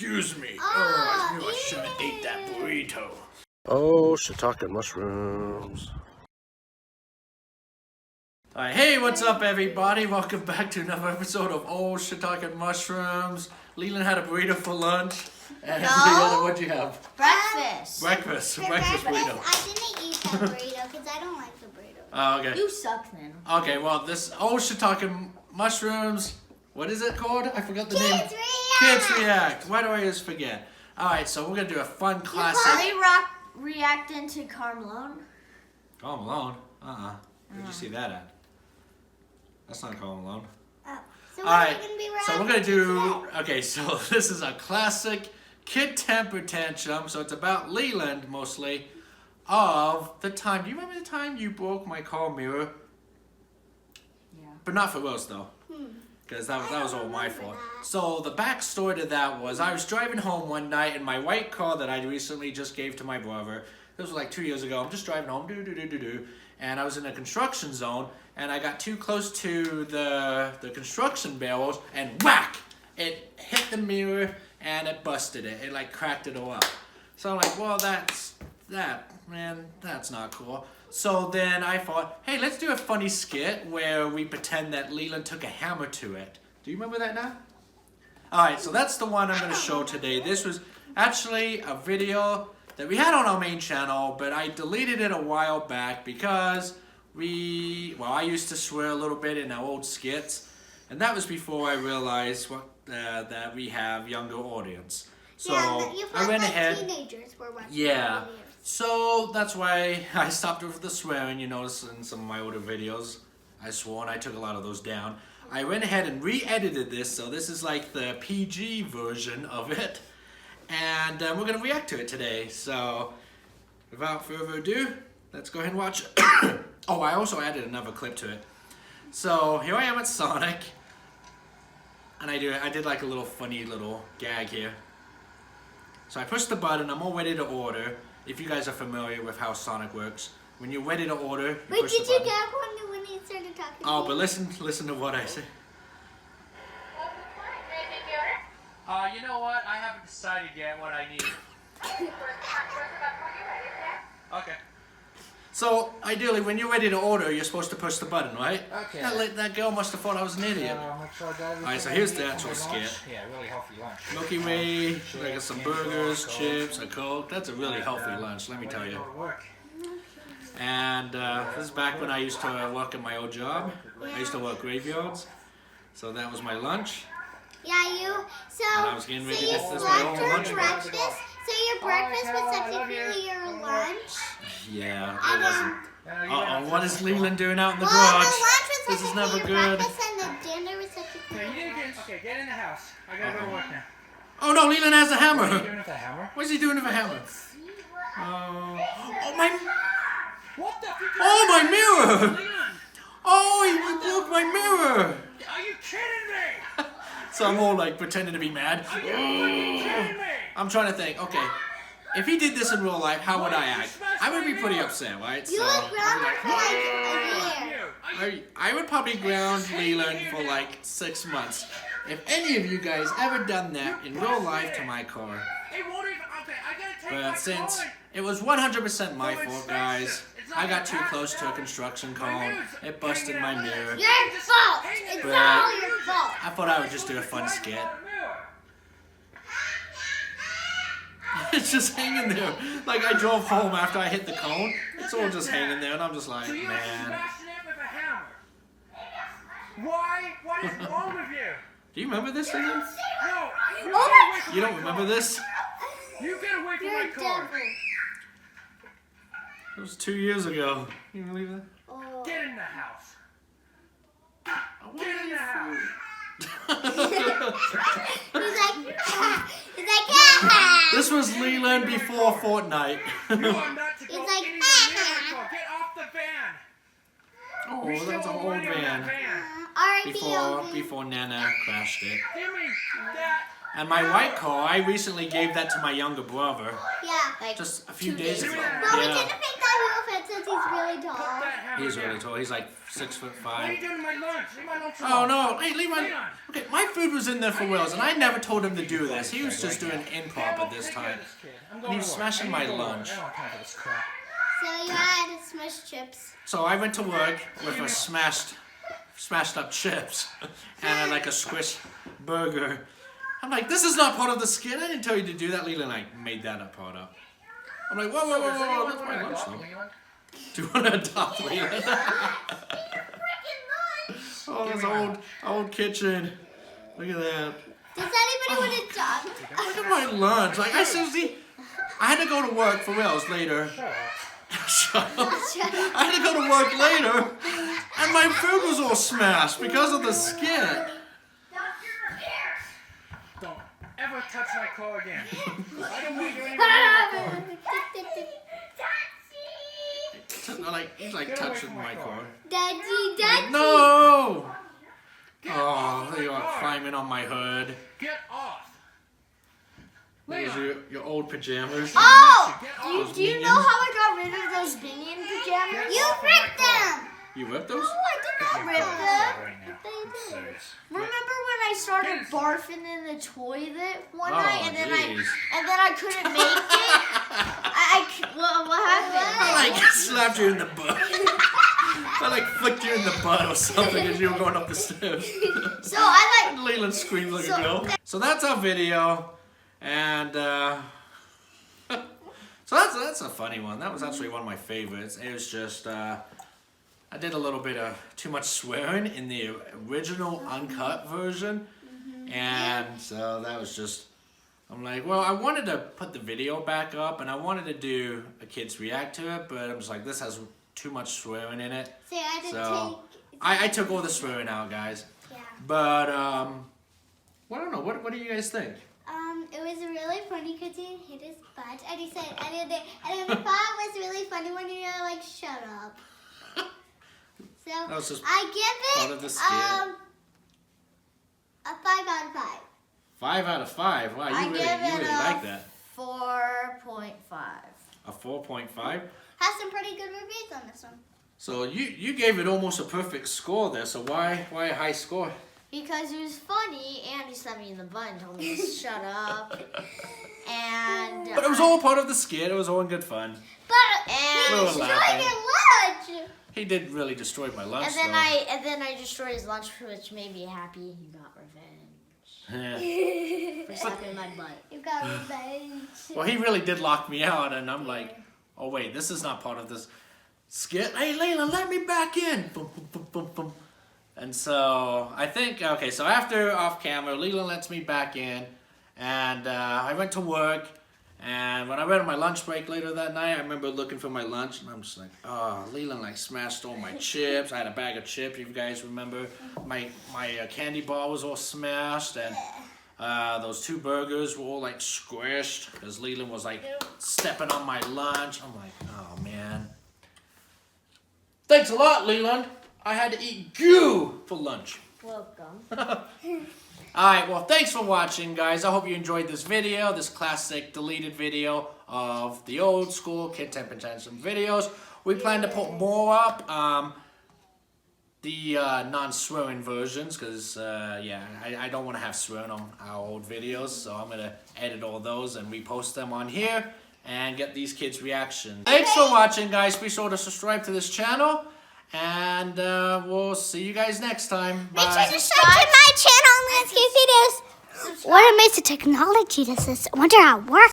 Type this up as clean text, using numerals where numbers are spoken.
Excuse me. I knew I should have ate that burrito. Oh, Shiitake Mushrooms. Alright, hey, what's up everybody? Welcome back to another episode of Shiitake Mushrooms. Leland had a burrito for lunch. And what'd you have? Breakfast. Breakfast burrito. I didn't eat that burrito because I don't like the burrito. Oh, okay. You suck then. Okay, well, this Shiitake Mushrooms, what is it called? I forgot the name. Kids React. Why do I always forget? Alright, so we're going to do a fun classic. Are they reacting to Carmelone? Carl Malone? Where'd you see that at? That's not Carl Malone. Oh. So Alright, so we're going to do, okay, so this is a classic kid temper tantrum. So it's about Leland mostly of the time. Do you remember the time you broke my car mirror? Yeah. But not for us though. Because that was all my fault. So the backstory to that was I was driving home one night in my white car that I recently just gave to my brother. This was like 2 years ago. I'm just driving home, and I was in a construction zone, and I got too close to the construction barrels, and whack! It hit the mirror, and it busted it. It like cracked it all up. So I'm like, well, that's not cool. So then I thought, hey, let's do a funny skit where we pretend that Leland took a hammer to it. Do you remember that now? Alright, so that's the one I'm going to show today. This was actually a video that we had on our main channel, but I deleted it a while back because I used to swear a little bit in our old skits, and that was before I realized that we have younger audience. So I went ahead. Teenagers were watching yeah. videos. So that's why I stopped with the swearing. You notice in some of my older videos, I swore and I took a lot of those down. I went ahead and re-edited this, so this is like the PG version of it. And we're going to react to it today. So without further ado, let's go ahead and watch it. Oh, I also added another clip to it. So here I am at Sonic. And I did like a little funny little gag here. So I push the button, I'm all ready to order. If you guys are familiar with how Sonic works, when you're ready to order, you push the button. Wait, did you get one when he started talking? Oh, but listen to what I say. You know what? I haven't decided yet what I need. Okay. So, ideally, when you're ready to order, you're supposed to push the button, right? Okay. That girl must have thought I was an idiot. Alright, so here's the actual skit. Yeah, really healthy lunch. Milky Way, I got some burgers, chips, a Coke. That's a really healthy lunch, let me tell you. And this is back when I used to work at my old job. I used to work graveyards. So that was my lunch. Yeah, And I was getting ready to get this my own lunch box. So your breakfast was technically your lunch? Yeah, it wasn't. Uh-oh, what is Leland doing out in the Well, garage? the lunch was This is never your good. breakfast and the dinner was technically Okay, get in the house. I gotta go to work now. Oh no, Leland has a What are you hammer. doing with that hammer? What's he doing with a hammer? Oh my! What the? Oh my mirror! Leland, Oh, he broke my mirror! are you kidding me? So I'm all like pretending to be mad. Are you fucking kidding me? I'm trying to think. Okay, if he did this in real life, how would I act? I would be pretty upset, right? You would ground her for like a year. I would probably ground Leland for like 6 months. If any of you guys ever done that in real life to my car. It won't even. Okay, I gotta take my But since car. it was 100% my fault, guys, I got too close to a construction cone. It busted my mirror. Your fault. It's But all your fault. I thought I would just do a fun skit. It's just hanging there. Like I drove home after I hit the cone. It's all just hanging there, and I'm just like, So you man. smashing it with a hammer? Why? What is wrong with you? Do you remember this, Leland? No, you Oh get away from You my don't remember car. this? You get away from You're my a car. devil. It was 2 years ago. Can you believe that? Oh. Get in the house. Oh, what Get in the house. He's like, ah. This was Leland before Fortnite. You are not to It's go like, anywhere near my car. Get off the van. Oh, We that's still an owe old money on that van. R.I.P. Before Nana crashed it. Give me that. And my white car, I recently gave that to my younger brother. Yeah. Like Just a few 2 days days ago. ago. No, we Yeah. didn't pick that little fat since he's really tall. Put that hammer He's down. really tall. He's like 6'5". What are you doing to my lunch? Leave my lunch Oh alone. no! Hey, Leland. Leland. Okay, my food was in there for Will's, and I never told him to do this. He was just doing improper this time. I'm And he was to work. smashing I my need to go to work. lunch. I don't have time for this crap. So you had smushed chips. So I went to work with a smashed up chips and like a squish burger. I'm like, this is not part of the skit. I didn't tell you to do that. Leland and I made that part up. I'm like, whoa, whoa, whoa, whoa, that's my lunch though. Do you want to adopt Leland? Oh, this old kitchen. Look at that. Does anybody want to adopt? Look at my lunch. Like, I seriously, I had to go to work for Will's later. Shut up. I had to go to work later, and my food was all smashed because of the skit. Don't ever touch my car again. I don't want you anywhere near Like, he's like Get away touching from my my car. car. Daddy. No! Oh, you are climbing on my hood. Get off. Those are your old pajamas. Oh! Get Those off. Do you know minions. how I got rid of those minion pajamas? You ripped them. You ripped those? No, I did not rip them. Remember when I started barfing in the toilet one night, and then jeez. I couldn't make it? What happened? I like slapped you in the butt. I like flicked you in the butt or something as you were going up the stairs. So I like. Leland screamed like a girl. So that's our video, and so that's a funny one. That was actually one of my favorites. It was just I did a little bit of too much swearing in the original uncut version, and so that was just. I'm like, well, I wanted to put the video back up, and I wanted to do a kids react to it, but I'm just like, this has too much swearing in it. So I had to So take. I took all the swearing out, guys. Yeah. But well, I don't know. What do you guys think? It was really funny because he hit his butt, and he said, and then the part was really funny when you were like, shut up. So That was just I give part it of the skit. a 5 out of 5. 5 out of 5. Wow, I you give really it like that. 4.5. A 4.5. Has some pretty good reviews on this one. So you gave it almost a perfect score there. So why a high score? Because it was funny, and he slapped me in the butt and told me to shut up. And But it was all part of the skit. It was all in good fun. But And- he We were destroyed laughing. your lunch. He did really destroy my lunch, and then I destroyed his lunch, which made me happy. He got revenge Yeah. for slapping my butt. You got revenge. Well, he really did lock me out, and I'm like, oh wait, this is not part of this skit. Hey, Leland, let me back in. Boom, boom, boom, boom, boom. And so I think, okay, so after off camera, Leland lets me back in, and I went to work, and when I went on my lunch break later that night, I remember looking for my lunch, and I'm just like, oh, Leland like smashed all my chips. I had a bag of chips, if you guys remember. My candy bar was all smashed, and those 2 burgers were all like squished, because Leland was like stepping on my lunch. I'm like, oh man. Thanks a lot, Leland. I had to eat goo for lunch. Welcome. Alright, well, thanks for watching, guys. I hope you enjoyed this video, this classic deleted video of the old school Kid Temper Tantrum videos. We plan to put more up, the non-swearing versions, because, yeah, I don't want to have swearing on our old videos, so I'm going to edit all those and repost them on here and get these kids' reactions. Thanks for watching, guys. Be sure to subscribe to this channel. And we'll see you guys next time. Bye. Make sure to subscribe to my channel and let's get videos. What amazing technology does this? I wonder how it works.